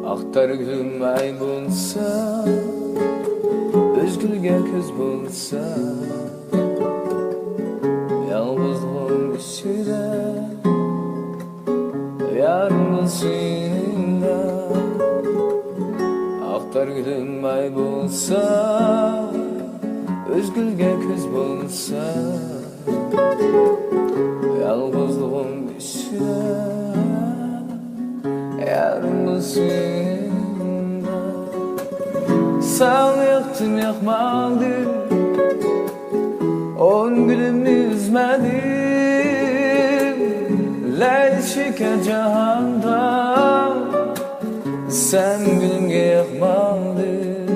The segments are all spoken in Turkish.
Aktargım ay bulsa, özgülge köz bulsa, yalnızlığım içinde, yarım seninle. Aktargım ay bulsa, özgülge köz bulsa, yalnızlığım içinde, yarım seninle. Sağ yaktım yakmadım, on gülümü üzmedim. Leyli şeker cihanda, sen gülümge yakmadın.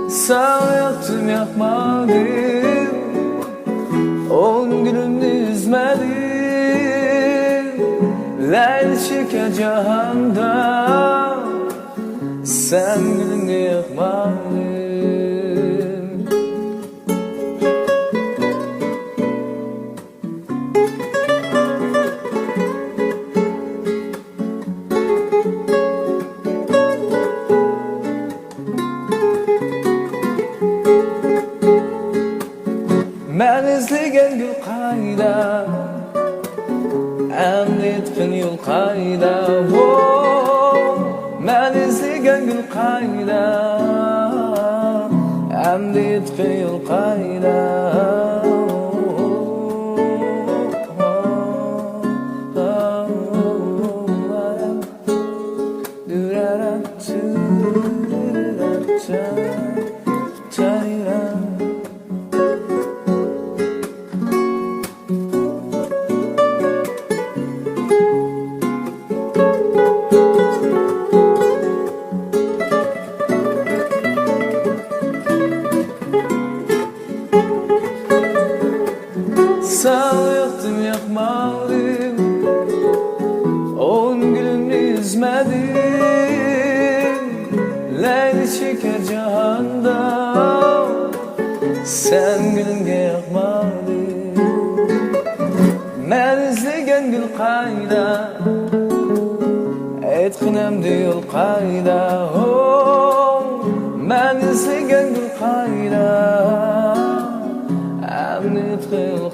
Sağ yaktım yakmadım, on gülümü üzmedim. Leyli şeker cihanda, sen gülümge yakmadın. Ben izlegen gül kayda, emretkin yol kayda. Ben izlegen gül kayda, emretkin yol kayda. Sağ yaktım yakmadım, on gülümü üzmedim. Leyli şeker cihanda, sen gülümge yakmadın. Ben izlegen gül kayda, etkinemdi yol kayda. Ben izlegen gül kayda, emretkin yol